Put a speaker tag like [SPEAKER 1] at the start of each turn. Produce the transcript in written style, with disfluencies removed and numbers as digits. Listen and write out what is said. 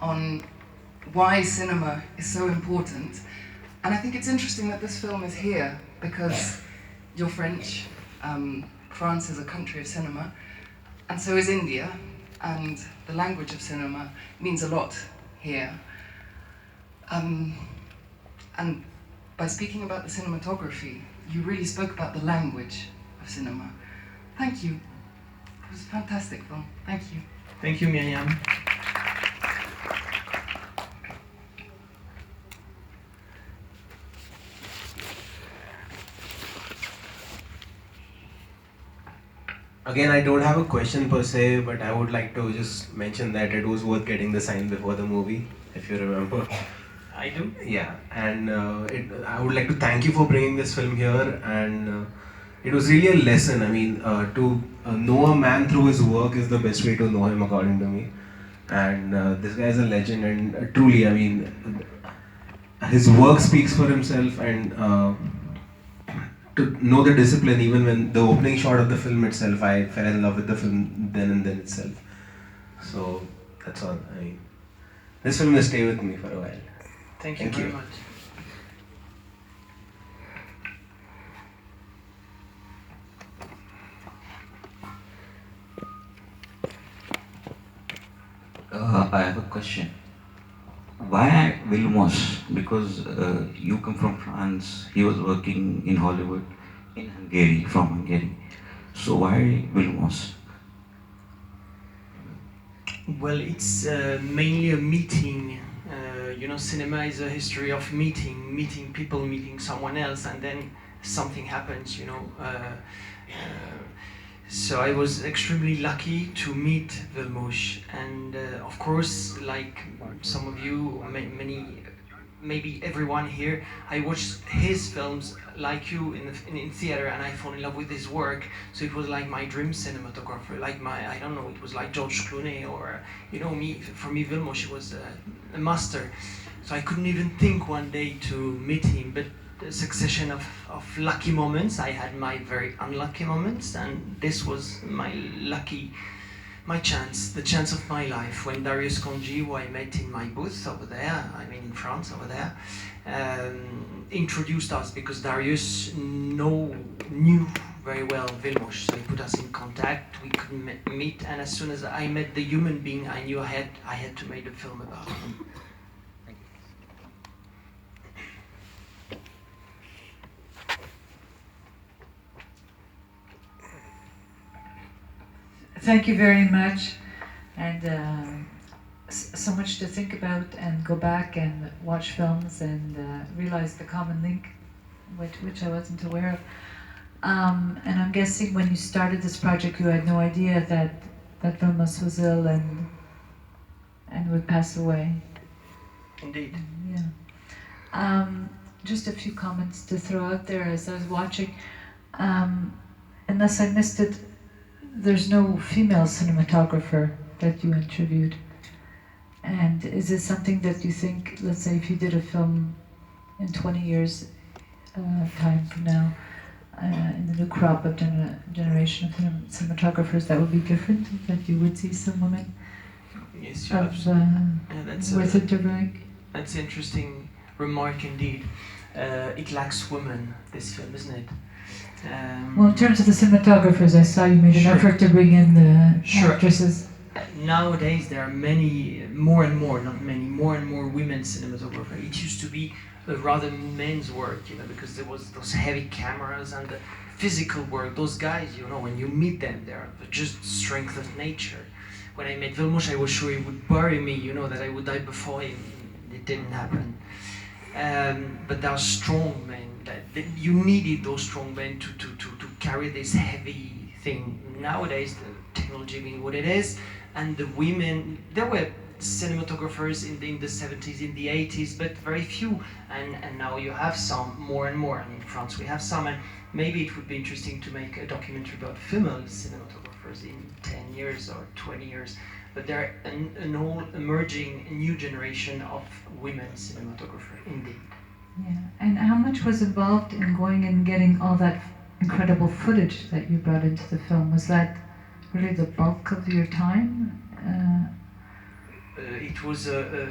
[SPEAKER 1] on why cinema is so important. And I think it's interesting that this film is here because you're French, France is a country of cinema, and so is India, and the language of cinema means a lot here. And by speaking about the cinematography, you really spoke about the language of cinema. Thank you. It was a fantastic film. Thank you.
[SPEAKER 2] Thank you, Miriam.
[SPEAKER 3] Again, I don't have a question per se, but I would like to just mention that it was worth getting the sign before the movie, if you remember.
[SPEAKER 2] I do.
[SPEAKER 3] Yeah, and I would like to thank you for bringing this film here, and it was really a lesson. I mean, to know a man through his work is the best way to know him, according to me. And this guy is a legend, and truly, I mean, his work speaks for himself, and to know the discipline, even when the opening shot of the film itself, I fell in love with the film then and then itself. So that's all. I mean, this film will stay with me for a while.
[SPEAKER 2] Thank you very much.
[SPEAKER 4] I have a question. Why Vilmos? Because you come from France, he was working in Hollywood, in Hungary, from Hungary. So why Vilmos?
[SPEAKER 2] Well, it's mainly a meeting. Cinema is a history of meeting people, meeting someone else, and then something happens, So I was extremely lucky to meet Vilmos, and of course, like some of you, maybe everyone here, I watched his films like you in theater, and I fell in love with his work. So it was like my dream cinematographer, like I don't know, it was like George Clooney or for me Vilmos was a master. So I couldn't even think one day to meet him, but a succession of lucky moments. I had my very unlucky moments, and this was my chance, the chance of my life, when Darius Konji, who I met in my booth over there, in France over there, introduced us, because Darius knew very well Vilmos, so he put us in contact. We could meet, and as soon as I met the human being, I knew I had to make a film about him.
[SPEAKER 5] Thank you very much, and so much to think about, and go back and watch films and realize the common link, which I wasn't aware of. And I'm guessing when you started this project, you had no idea that Vilmos was ill and would pass away.
[SPEAKER 2] Indeed.
[SPEAKER 5] Yeah. Just a few comments to throw out there as I was watching. Unless I missed it, there's no female cinematographer that you interviewed. And is it something that you think, let's say if you did a film in 20 years time from now, in the new crop of generation of cinematographers, that would be different, that you would see some women
[SPEAKER 2] yes,
[SPEAKER 5] worth interviewing?
[SPEAKER 2] That's an interesting remark indeed. It lacks women, this film, isn't it?
[SPEAKER 5] Well, in terms of the cinematographers, I saw you made an effort to bring in the actresses.
[SPEAKER 2] Nowadays there are more and more women cinematographers. It used to be rather men's work, because there was those heavy cameras and the physical work. Those guys, when you meet them, they're just strength of nature. When I met Vilmos, I was sure he would bury me, that I would die before him. It didn't happen. But there are strong men. That you needed those strong men to carry this heavy thing. Nowadays, the technology being what it is, and the women, there were cinematographers in the 70s, in the 80s, but very few. And now you have some, more and more. And in France we have some, and maybe it would be interesting to make a documentary about female cinematographers in 10 years or 20 years. But there are an all emerging new generation of women cinematographers, indeed.
[SPEAKER 5] Yeah, and how much was involved in going and getting all that incredible footage that you brought into the film? Was that really the bulk of your time?
[SPEAKER 2] it was a